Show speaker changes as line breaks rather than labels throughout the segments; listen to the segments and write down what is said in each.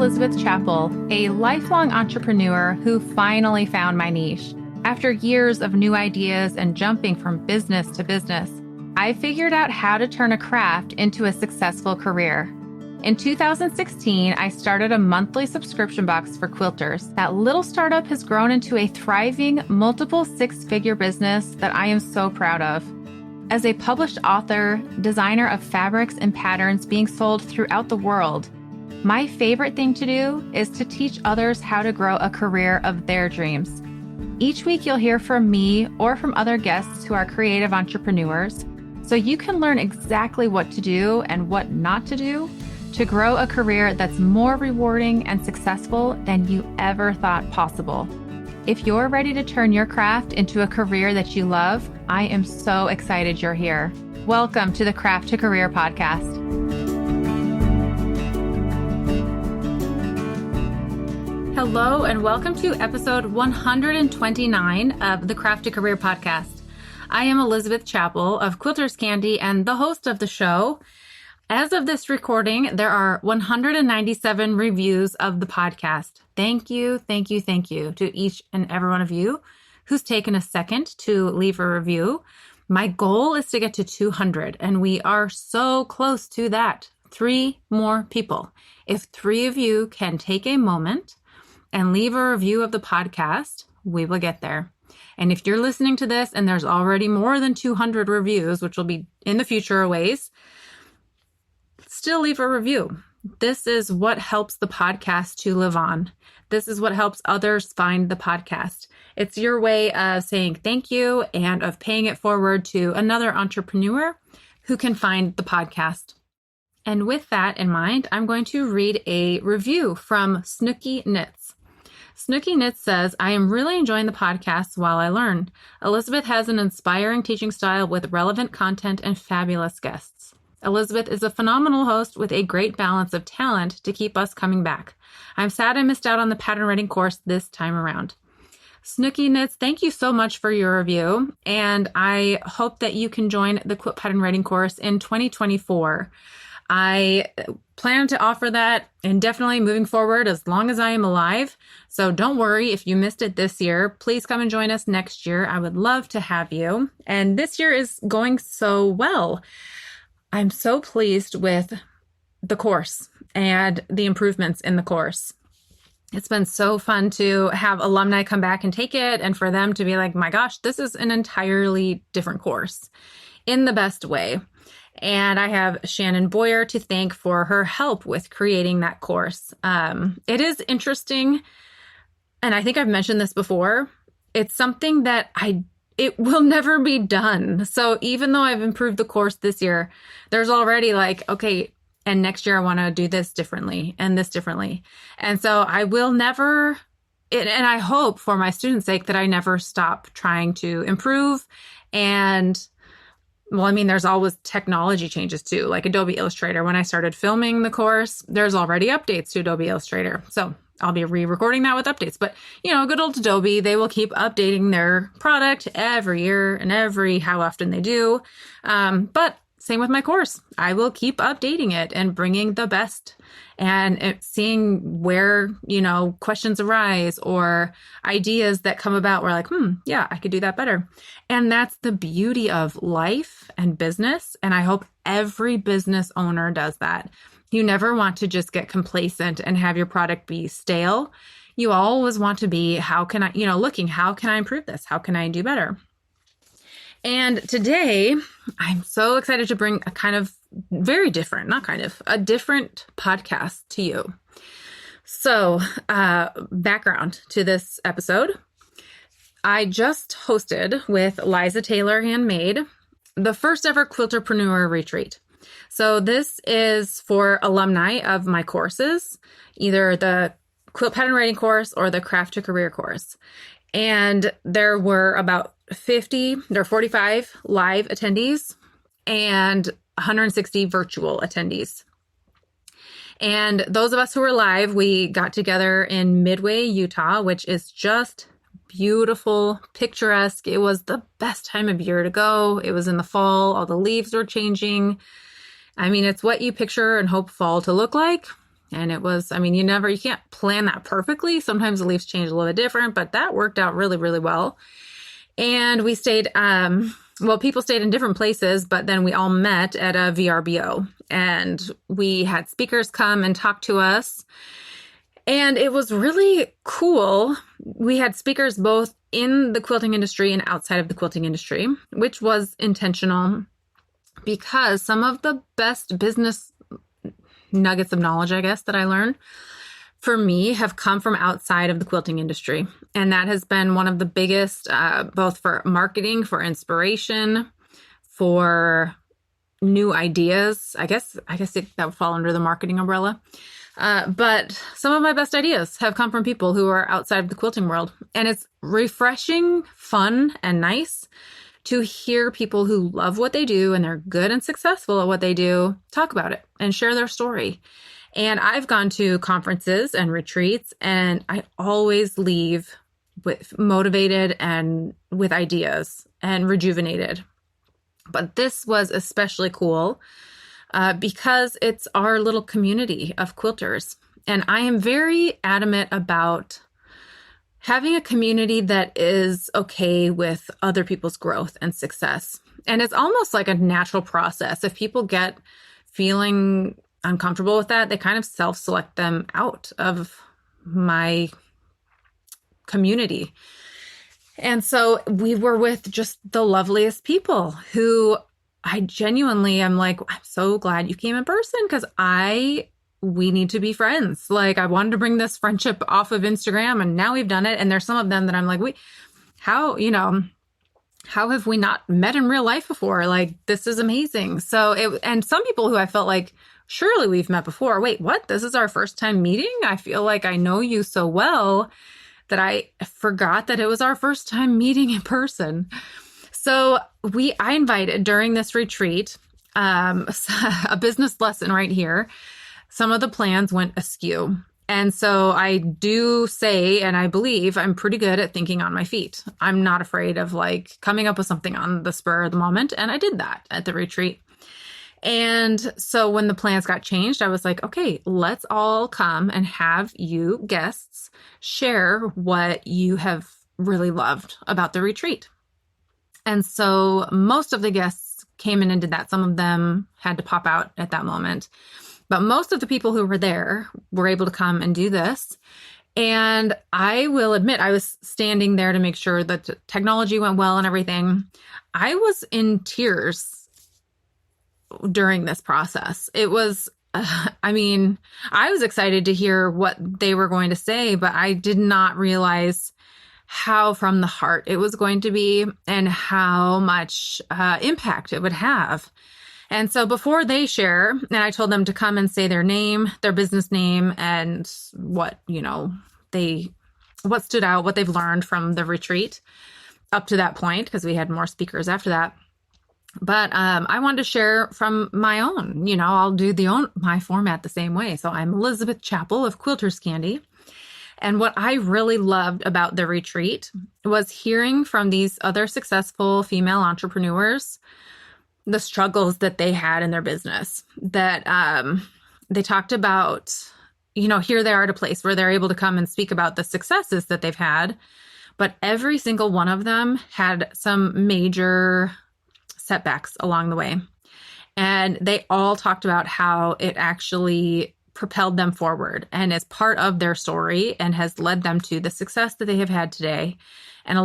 Elizabeth Chappell, a lifelong entrepreneur who finally found my niche. After years of new ideas and jumping from business to business, I figured out how to turn a craft into a successful career. In 2016, I started a monthly subscription box for quilters. That little startup has grown into a thriving, multiple six-figure business that I am so proud of. As a published author, designer of fabrics and patterns being sold throughout the world, my favorite thing to do is to teach others how to grow a career of their dreams. Each week, you'll hear from me or from other guests who are creative entrepreneurs, so you can learn exactly what to do and what not to do to grow a career that's more rewarding and successful than you ever thought possible. If you're ready to turn your craft into a career that you love, I am so excited you're here. Welcome to the Craft to Career podcast. Hello, and welcome to episode 129 of the Craft to Career podcast. I am Elizabeth Chappell of Quilters Candy and the host of the show. As of this recording, there are 197 reviews of the podcast. Thank you to each and every one of you who's taken a second to leave a review. My goal is to get to 200, and we are so close to that. 3 more people. If 3 of you can take a moment and leave a review of the podcast, we will get there. And if you're listening to this and there's already more than 200 reviews, which will be in the future a ways, still leave a review. This is what helps the podcast to live on. This is what helps others find the podcast. It's your way of saying thank you and of paying it forward to another entrepreneur who can find the podcast. And with that in mind, I'm going to read a review from Snooky Knits. Snooky Knits says, I am really enjoying the podcast while I learn. Elizabeth has an inspiring teaching style with relevant content and fabulous guests. Elizabeth is a phenomenal host with a great balance of talent to keep us coming back. I'm sad I missed out on the pattern writing course this time around. Snooky Knits, thank you so much for your review, and I hope that you can join the quilt pattern writing course in 2024. I plan to offer that indefinitely moving forward as long as I am alive. So don't worry if you missed it this year. Please come and join us next year. I would love to have you. And this year is going so well. I'm so pleased with the course and the improvements in the course. It's been so fun to have alumni come back and take it and for them to be like, my gosh, this is an entirely different course in the best way. And I have Shannon Boyer to thank for her help with creating that course. It is interesting, and I think I've mentioned this before. It's something that it will never be done. So even though I've improved the course this year, there's already like, okay, and next year I want to do this differently and this differently. And so I will never, and I hope for my students' sake that I never stop trying to improve. And well, I mean, there's always technology changes too, like Adobe Illustrator. When I started filming the course, there's already updates to Adobe Illustrator. So I'll be re-recording that with updates. But, good old Adobe, they will keep updating their product every year and how often they do. But same with my course. I will keep updating it and bringing the best and seeing where, questions arise or ideas that come about where like, yeah, I could do that better. And that's the beauty of life and business. And I hope every business owner does that. You never want to just get complacent and have your product be stale. You always want to be, how can I improve this? How can I do better? And today, I'm so excited to bring a a different podcast to you. So, background to this episode. I just hosted with Liza Taylor Handmade the first ever Quilterpreneur Retreat. So this is for alumni of my courses, either the quilt pattern writing course or the craft to career course. And there were about 45 live attendees and 160 virtual attendees. And those of us who were live, we got together in Midway, Utah, which is just beautiful, picturesque. It was the best time of year to go. It was in the fall. All the leaves were changing. I mean, it's what you picture and hope fall to look like. And it was, I mean, you can't plan that perfectly. Sometimes the leaves change a little bit different, but that worked out really, really well. And we stayed, people stayed in different places, but then we all met at a VRBO, and we had speakers come and talk to us. And it was really cool. We had speakers both in the quilting industry and outside of the quilting industry, which was intentional because some of the best business nuggets of knowledge, I guess, that I learned for me have come from outside of the quilting industry. And that has been one of the biggest, both for marketing, for inspiration, for new ideas. I guess that would fall under the marketing umbrella. But some of my best ideas have come from people who are outside of the quilting world. And it's refreshing, fun, and nice to hear people who love what they do and they're good and successful at what they do talk about it and share their story. And I've gone to conferences and retreats, and I always leave with motivated and with ideas and rejuvenated. But this was especially cool because it's our little community of quilters. And I am very adamant about having a community that is okay with other people's growth and success. And it's almost like a natural process. If people get feeling uncomfortable with that, they kind of self-select them out of my community. And so we were with just the loveliest people who I genuinely am like, I'm so glad you came in person because we need to be friends. Like, I wanted to bring this friendship off of Instagram, and now we've done it. And there's some of them that I'm like, how have we not met in real life before? Like, this is amazing. And some people who I felt like, surely we've met before. Wait, what? This is our first time meeting? I feel like I know you so well that I forgot that it was our first time meeting in person. So I invited during this retreat, a business lesson right here. Some of the plans went askew. And so I do say, and I believe I'm pretty good at thinking on my feet. I'm not afraid of like coming up with something on the spur of the moment. And I did that at the retreat. And so when the plans got changed, I was like, okay, let's all come and have you guests share what you have really loved about the retreat. And so most of the guests came in and did that. Some of them had to pop out at that moment. But most of the people who were there were able to come and do this. And I will admit, I was standing there to make sure that the technology went well and everything. I was in tears during this process. It was, I was excited to hear what they were going to say, but I did not realize how from the heart it was going to be and how much impact it would have. And so before they share, and I told them to come and say their name, their business name, and what stood out, what they've learned from the retreat up to that point, because we had more speakers after that. But I wanted to share from my own, I'll do my format the same way. So I'm Elizabeth Chappell of Quilters Candy. And what I really loved about the retreat was hearing from these other successful female entrepreneurs the struggles that they had in their business, that they talked about, here they are at a place where they're able to come and speak about the successes that they've had. But every single one of them had some major setbacks along the way. And they all talked about how it actually propelled them forward and is part of their story and has led them to the success that they have had today. And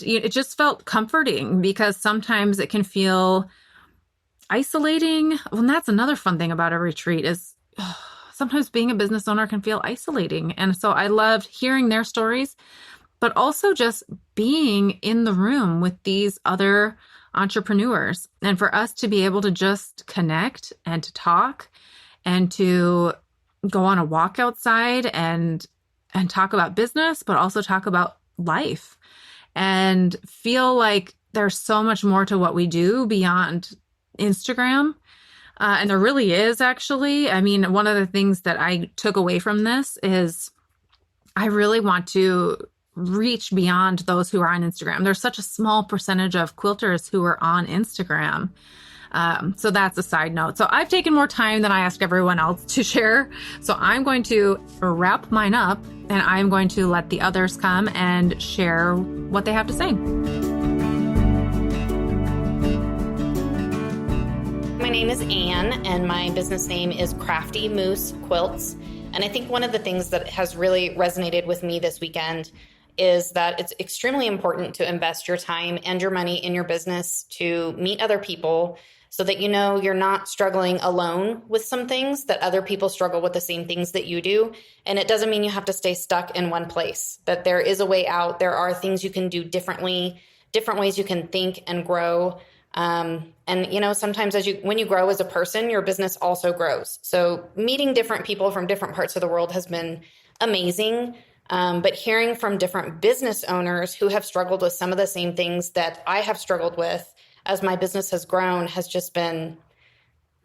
it just felt comforting because sometimes it can feel isolating. Well, and that's another fun thing about a retreat is sometimes being a business owner can feel isolating. And so I loved hearing their stories, but also just being in the room with these other entrepreneurs and for us to be able to just connect and to talk and to go on a walk outside and talk about business, but also talk about life and feel like there's so much more to what we do beyond Instagram. And there really is, actually. I mean, one of the things that I took away from this is I really want to reach beyond those who are on Instagram. There's such a small percentage of quilters who are on Instagram. So that's a side note. So I've taken more time than I asked everyone else to share. So I'm going to wrap mine up and I'm going to let the others come and share what they have to say.
My name is Anne and my business name is Crafty Moose Quilts. And I think one of the things that has really resonated with me this weekend is that it's extremely important to invest your time and your money in your business to meet other people so that you know you're not struggling alone with some things, that other people struggle with the same things that you do. And it doesn't mean you have to stay stuck in one place, that there is a way out. There are things you can do differently, different ways you can think and grow. And you know, sometimes when you grow as a person, your business also grows. So meeting different people from different parts of the world has been amazing. But hearing from different business owners who have struggled with some of the same things that I have struggled with as my business has grown has just been,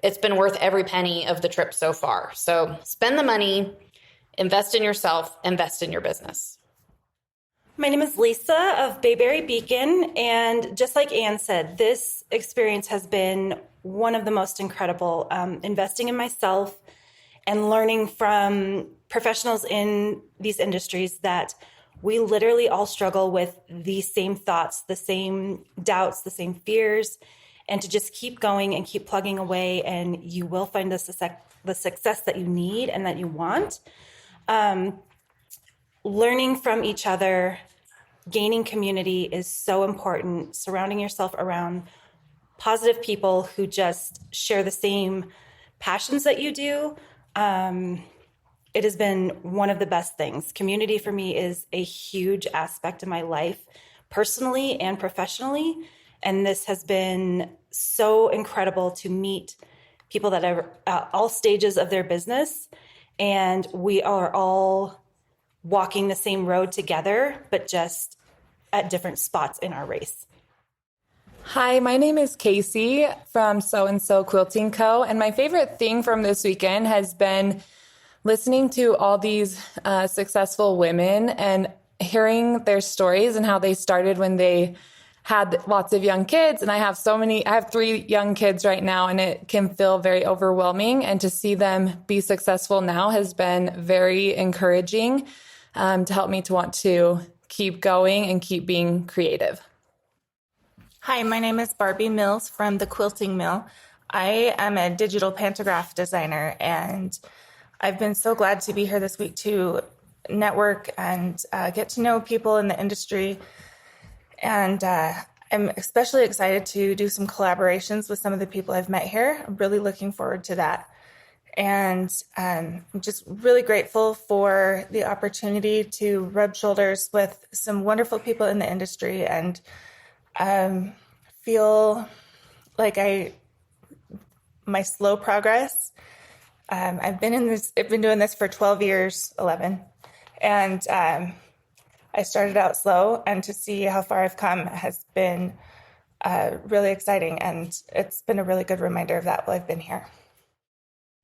it's been worth every penny of the trip so far. So spend the money, invest in yourself, invest in your business.
My name is Lisa of Bayberry Beacon, and just like Anne said, this experience has been one of the most incredible, investing in myself and learning from professionals in these industries that we literally all struggle with the same thoughts, the same doubts, the same fears, and to just keep going and keep plugging away, and you will find the success that you need and that you want. Learning from each other, gaining community is so important. Surrounding yourself around positive people who just share the same passions that you do. It has been one of the best things. Community for me is a huge aspect of my life, personally and professionally. And this has been so incredible to meet people that are at all stages of their business. And we are all walking the same road together, but just at different spots in our race.
Hi, my name is Casey from So and So Quilting Co. And my favorite thing from this weekend has been listening to all these successful women and hearing their stories and how they started when they had lots of young kids. And I have 3 young kids right now, and it can feel very overwhelming. And to see them be successful now has been very encouraging to help me to want to keep going and keep being creative.
Hi, my name is Barbie Mills from the Quilting Mill. I am a digital pantograph designer, and I've been so glad to be here this week to network and get to know people in the industry. And I'm especially excited to do some collaborations with some of the people I've met here. I'm really looking forward to that. And I'm just really grateful for the opportunity to rub shoulders with some wonderful people in the industry and feel like my slow progress. I've been doing this for 12 years, 11. And I started out slow, and to see how far I've come has been really exciting. And it's been a really good reminder of that while I've been here.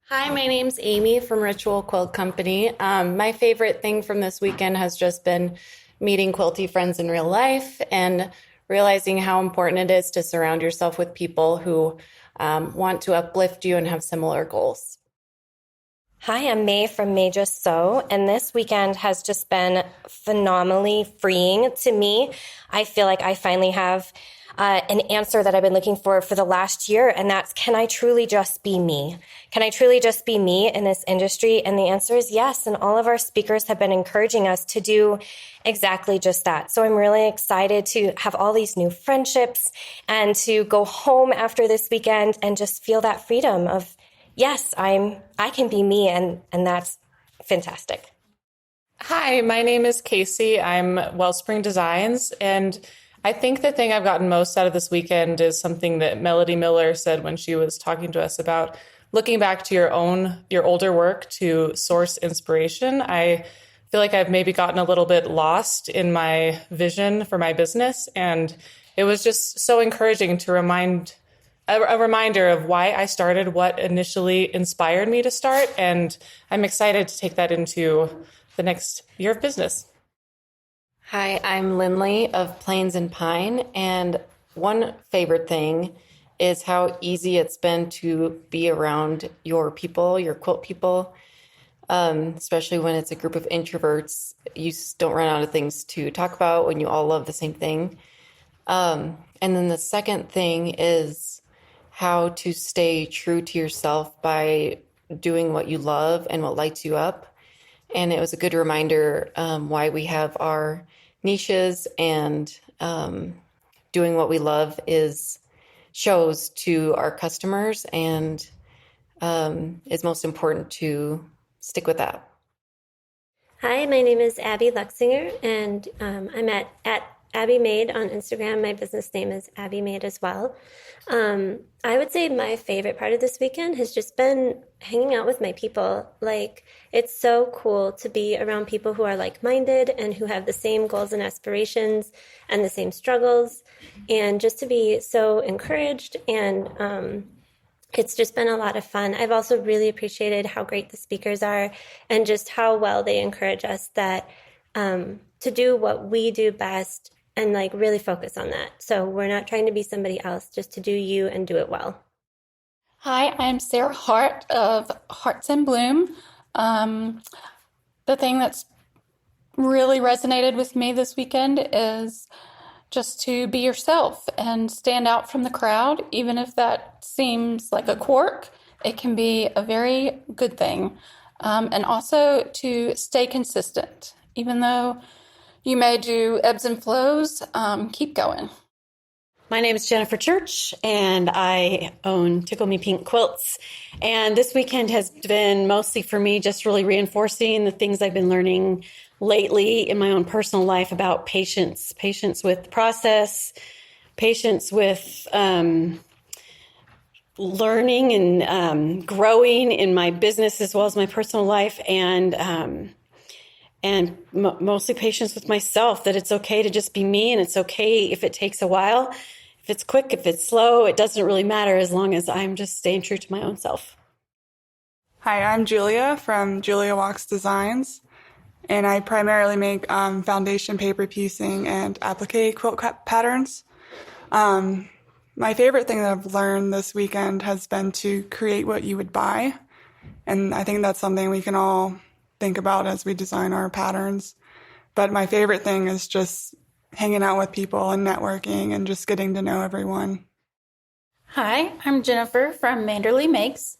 Hi, my name's Amy from Ritual Quilt Company. My favorite thing from this weekend has just been meeting quilty friends in real life and realizing how important it is to surround yourself with people who want to uplift you and have similar goals.
Hi, I'm May from May Just Sew, and this weekend has just been phenomenally freeing to me. I feel like I finally have an answer that I've been looking for the last year, and that's, can I truly just be me? Can I truly just be me in this industry? And the answer is yes, and all of our speakers have been encouraging us to do exactly just that. So I'm really excited to have all these new friendships and to go home after this weekend and just feel that freedom of, yes, I can be me, and that's fantastic.
Hi, my name is Casey. I'm Wellspring Designs, and I think the thing I've gotten most out of this weekend is something that Melody Miller said when she was talking to us about looking back to your older work to source inspiration. I feel like I've maybe gotten a little bit lost in my vision for my business, and it was just so encouraging to a reminder of why I started, what initially inspired me to start, and I'm excited to take that into the next year of business.
Hi, I'm Lindley of Plains and Pine, and one favorite thing is how easy it's been to be around your people, your quilt people, especially when it's a group of introverts. You don't run out of things to talk about when you all love the same thing. And then the second thing is how to stay true to yourself by doing what you love and what lights you up. And it was a good reminder why we have our niches, and doing what we love shows to our customers, and is most important to stick with that.
Hi, my name is Abby Luxinger, and I'm at Abby Made on Instagram. My business name is Abby Made as well. I would say my favorite part of this weekend has just been hanging out with my people. Like, it's so cool to be around people who are like-minded and who have the same goals and aspirations and the same struggles, and just to be so encouraged. And it's just been a lot of fun. I've also really appreciated how great the speakers are and just how well they encourage us that to do what we do best and like really focus on that. So we're not trying to be somebody else, just to do you and do it well.
Hi, I'm Sarah Hart of Hearts in Bloom. The thing that's really resonated with me this weekend is just to be yourself and stand out from the crowd. Even if that seems like a quirk, it can be a very good thing. And also to stay consistent. Even though you may do ebbs and flows, keep going.
My name is Jennifer Church, and I own Tickle Me Pink Quilts. And this weekend has been mostly for me just really reinforcing the things I've been learning lately in my own personal life about patience with the process, patience with learning and growing in my business as well as my personal life, and mostly patience with myself, that it's okay to just be me, and it's okay if it takes a while. If it's quick, if it's slow, it doesn't really matter as long as I'm just staying true to my own self.
Hi, I'm Julia from Julia Walks Designs, and I primarily make foundation paper piecing and applique quilt patterns. My favorite thing that I've learned this weekend has been to create what you would buy, and I think that's something we can all think about as we design our patterns. But my favorite thing is just hanging out with people and networking and just getting to know everyone.
Hi, I'm Jennifer from Manderly Makes.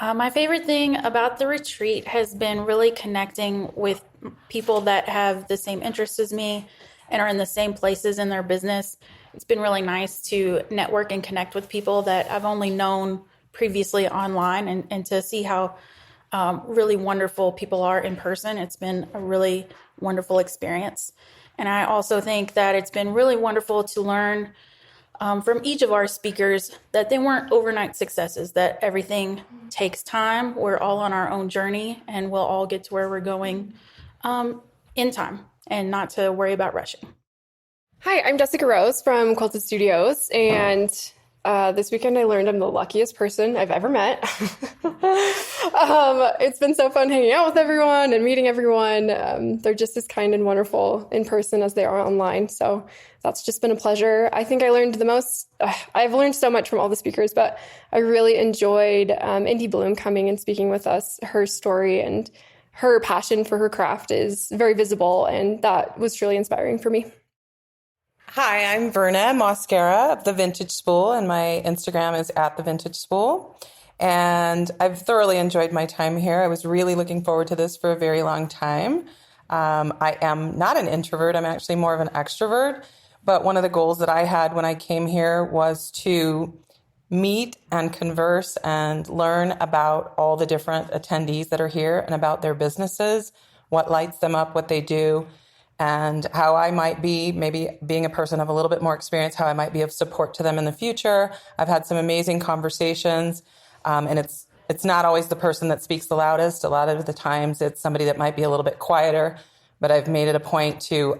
My favorite thing about the retreat has been really connecting with people that have the same interests as me and are in the same places in their business. It's been really nice to network and connect with people that I've only known previously online, and to see how really wonderful people are in person. It's been a really wonderful experience. And I also think that it's been really wonderful to learn from each of our speakers that they weren't overnight successes, that everything takes time. We're all on our own journey, and we'll all get to where we're going in time, and not to worry about rushing.
Hi, I'm Jessica Rose from Quilted Studios, and this weekend I learned I'm the luckiest person I've ever met. It's been so fun hanging out with everyone and meeting everyone. They're just as kind and wonderful in person as they are online. So that's just been a pleasure. I think I learned the most. I've learned so much from all the speakers, but I really enjoyed Indy Bloom coming and speaking with us. Her story and her passion for her craft is very visible, and that was truly inspiring for me.
Hi, I'm Verna Mosquera of The Vintage Spool, and my Instagram is @TheVintageSpool. And I've thoroughly enjoyed my time here. I was really looking forward to this for a very long time. I am not an introvert. I'm actually more of an extrovert. But one of the goals that I had when I came here was to meet and converse and learn about all the different attendees that are here and about their businesses, what lights them up, what they do, and how I might be, maybe being a person of a little bit more experience, how I might be of support to them in the future. I've had some amazing conversations, and it's not always the person that speaks the loudest. A lot of the times it's somebody that might be a little bit quieter, but I've made it a point to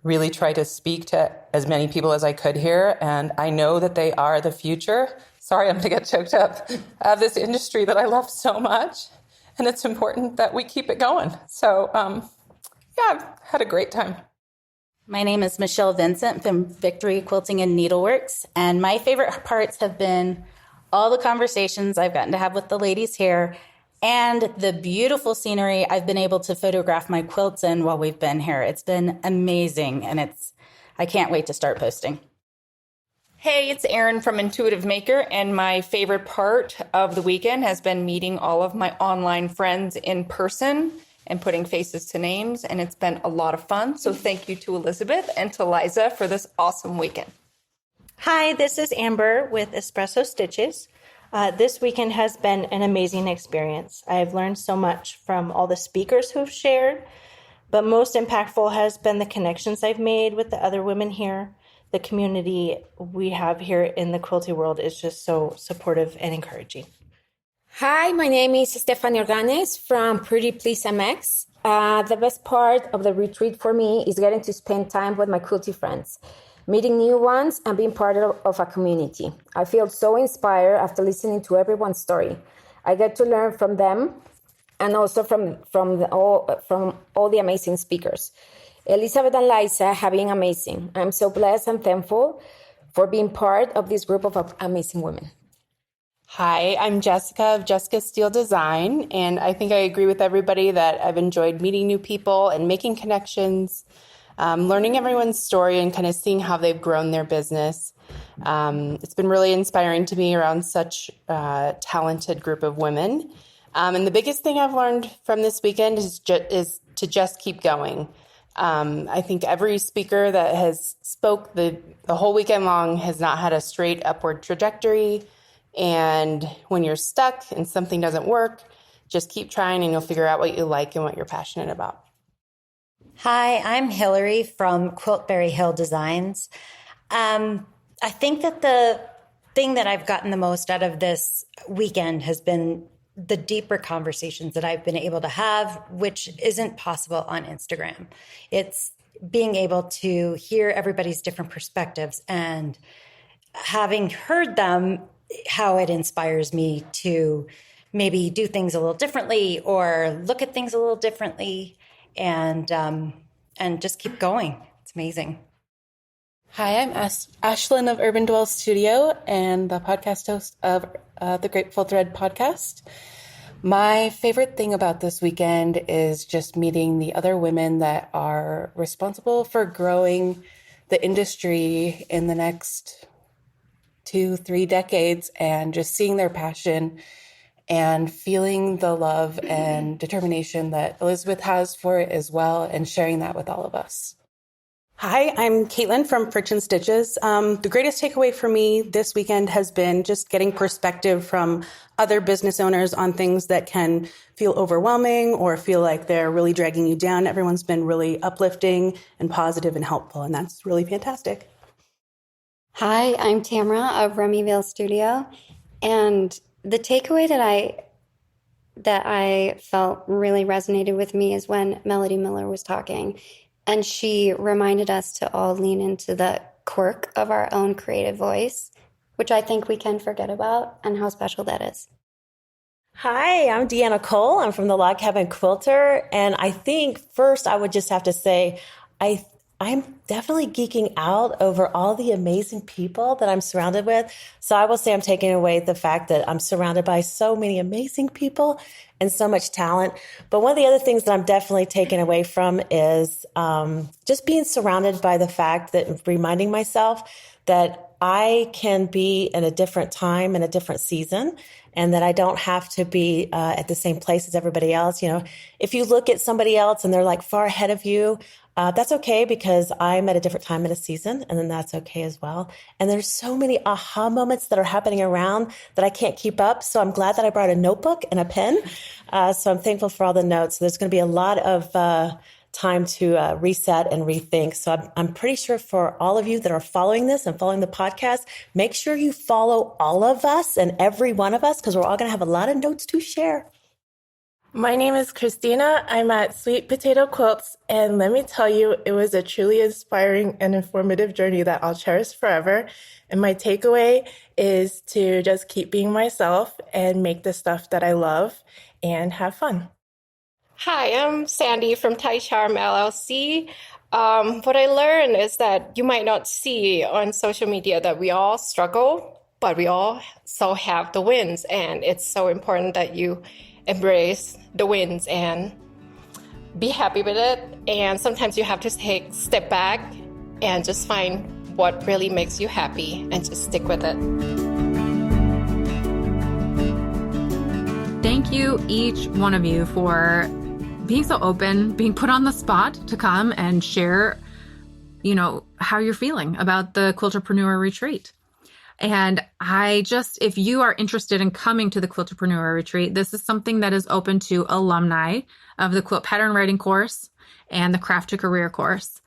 really try to speak to as many people as I could here, and I know that they are the future. Sorry, I'm going to get choked up. Of this industry that I love so much, and it's important that we keep it going. So, yeah, I've had a great time.
My name is Michelle Vincent from Victory Quilting and Needleworks, and my favorite parts have been all the conversations I've gotten to have with the ladies here and the beautiful scenery I've been able to photograph my quilts in while we've been here. It's been amazing, and I can't wait to start posting.
Hey, it's Erin from Intuitive Maker, and my favorite part of the weekend has been meeting all of my online friends in person and putting faces to names, and it's been a lot of fun. So thank you to Elizabeth and to Liza for this awesome weekend.
Hi, this is Amber with Espresso Stitches. This weekend has been an amazing experience. I've learned so much from all the speakers who've shared, but most impactful has been the connections I've made with the other women here. The community we have here in the quilting world is just so supportive and encouraging.
Hi, my name is Stephanie Organes from Pretty Please MX. The best part of the retreat for me is getting to spend time with my quilty friends, meeting new ones, and being part of a community. I feel so inspired after listening to everyone's story. I get to learn from them and also from all the amazing speakers. Elizabeth and Liza have been amazing. I'm so blessed and thankful for being part of this group of amazing women.
Hi, I'm Jessica of Jessica Steele Design, and I think I agree with everybody that I've enjoyed meeting new people and making connections, learning everyone's story and kind of seeing how they've grown their business. It's been really inspiring to be around such a talented group of women. And the biggest thing I've learned from this weekend is to just keep going. I think every speaker that has spoke the whole weekend long has not had a straight upward trajectory. And when you're stuck and something doesn't work, just keep trying and you'll figure out what you like and what you're passionate about.
Hi, I'm Hillary from Quiltberry Hill Designs. I think that the thing that I've gotten the most out of this weekend has been the deeper conversations that I've been able to have, which isn't possible on Instagram. It's being able to hear everybody's different perspectives and having heard them, how it inspires me to maybe do things a little differently or look at things a little differently and just keep going. It's amazing.
Hi, I'm Ashlyn of Urban Dwell Studio and the podcast host of the Grateful Thread podcast. My favorite thing about this weekend is just meeting the other women that are responsible for growing the industry in the next 2-3 decades and just seeing their passion and feeling the love and determination that Elizabeth has for it as well and sharing that with all of us.
Hi, I'm Caitlin from Friction Stitches. The greatest takeaway for me this weekend has been just getting perspective from other business owners on things that can feel overwhelming or feel like they're really dragging you down. Everyone's been really uplifting and positive and helpful, and that's really fantastic.
Hi, I'm Tamara of Remyville Studio, and the takeaway that I felt really resonated with me is when Melody Miller was talking. And she reminded us to all lean into the quirk of our own creative voice, which I think we can forget about, and how special that is.
Hi, I'm Deanna Cole. I'm from the Log Cabin Quilter. And I think first I would just have to say, I'm definitely geeking out over all the amazing people that I'm surrounded with. So I will say I'm taking away the fact that I'm surrounded by so many amazing people and so much talent. But one of the other things that I'm definitely taking away from is just being surrounded by the fact that reminding myself that I can be in a different time and a different season, and that I don't have to be at the same place as everybody else. You know, if you look at somebody else and they're like far ahead of you, that's okay, because I'm at a different time in a season, and then that's okay as well. And there's so many aha moments that are happening around that I can't keep up. So I'm glad that I brought a notebook and a pen. So I'm thankful for all the notes. There's going to be a lot of time to reset and rethink. So I'm pretty sure for all of you that are following this and following the podcast, make sure you follow all of us and every one of us, because we're all going to have a lot of notes to share.
My name is Christina. I'm at Sweet Potato Quilts, and let me tell you, it was a truly inspiring and informative journey that I'll cherish forever. And my takeaway is to just keep being myself and make the stuff that I love and have fun.
Hi, I'm Sandy from Ty Charm LLC.
What I learned is that you might not see on social media that we all struggle, but we also have the wins. And it's so important that you embrace the wins and be happy with it. And sometimes you have to take a step back and just find what really makes you happy and just stick with it.
Thank you, each one of you, for being so open, being put on the spot to come and share, how you're feeling about the Quilterpreneur Retreat. And if you are interested in coming to the Quilterpreneur Retreat, this is something that is open to alumni of the quilt pattern writing course and the craft to career course.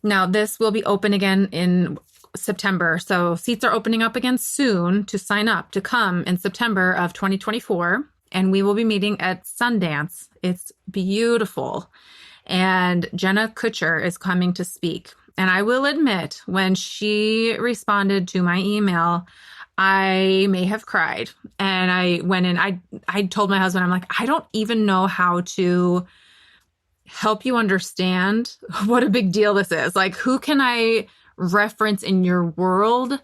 Now, this will be open again in September. So seats are opening up again soon to sign up to come in September of 2024. And we will be meeting at Sundance. It's beautiful. And Jenna Kutcher is coming to speak. And I will admit, when she responded to my email, I may have cried. And I went in, I told my husband, I'm like, I don't even know how to help you understand what a big deal this is. Like, who can I reference in your world?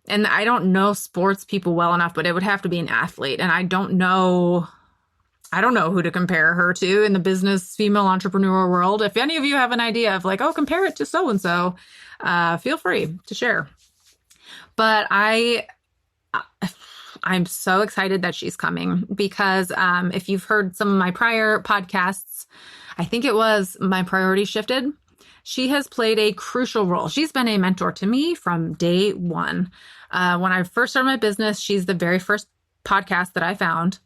And I don't know sports people well enough, but it would have to be an athlete. And I don't know who to compare her to in the business female entrepreneur world. If any of you have an idea of like, compare it to so-and-so, feel free to share. But I'm so excited that she's coming because if you've heard some of my prior podcasts, I think it was My Priority Shifted. She has played a crucial role. She's been a mentor to me from day one. When I first started my business, she's the very first podcast that I found,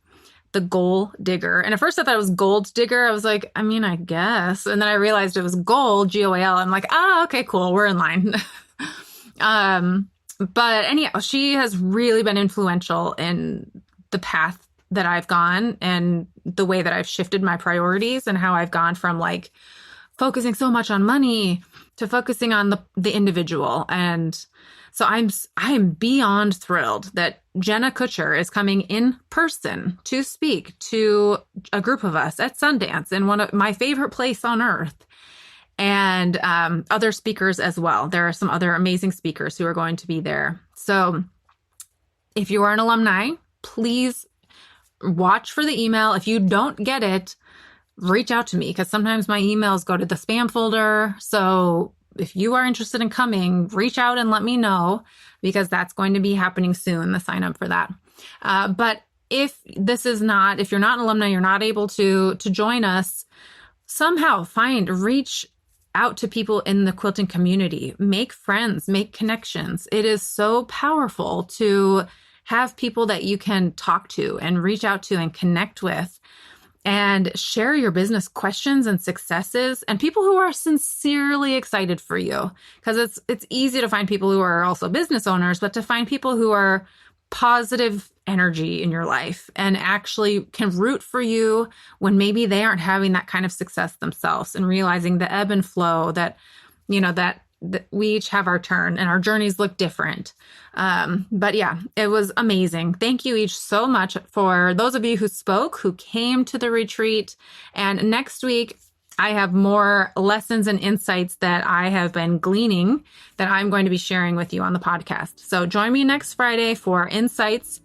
The Goal Digger. And at first I thought it was Gold Digger. I was like, I guess. And then I realized it was Gold, G-O-A-L. I'm like, okay, cool. We're in line. But anyhow, she has really been influential in the path that I've gone and the way that I've shifted my priorities and how I've gone from like focusing so much on money to focusing on the individual. And so I'm beyond thrilled that Jenna Kutcher is coming in person to speak to a group of us at Sundance in one of my favorite place on earth, and other speakers as well. There are some other amazing speakers who are going to be there. So if you are an alumni, please watch for the email. If you don't get it, reach out to me because sometimes my emails go to the spam folder. So if you are interested in coming, reach out and let me know because that's going to be happening soon, the sign up for that. But if you're not an alumni, you're not able to join us, somehow reach out to people in the quilting community, make friends, make connections. It is so powerful to have people that you can talk to and reach out to and connect with and share your business questions and successes and people who are sincerely excited for you. Because it's easy to find people who are also business owners, but to find people who are positive energy in your life and actually can root for you when maybe they aren't having that kind of success themselves, and realizing the ebb and flow that we each have our turn and our journeys look different. But yeah, it was amazing. Thank you each so much for those of you who spoke, who came to the retreat. And next week, I have more lessons and insights that I have been gleaning that I'm going to be sharing with you on the podcast. So join me next Friday for insights,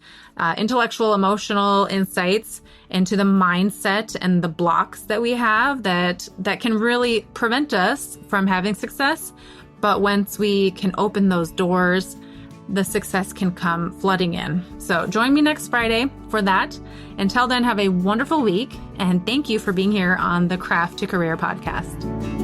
intellectual, emotional insights into the mindset and the blocks that we have that can really prevent us from having success. But once we can open those doors, the success can come flooding in. So join me next Friday for that. Until then, have a wonderful week. And thank you for being here on the Craft to Career podcast.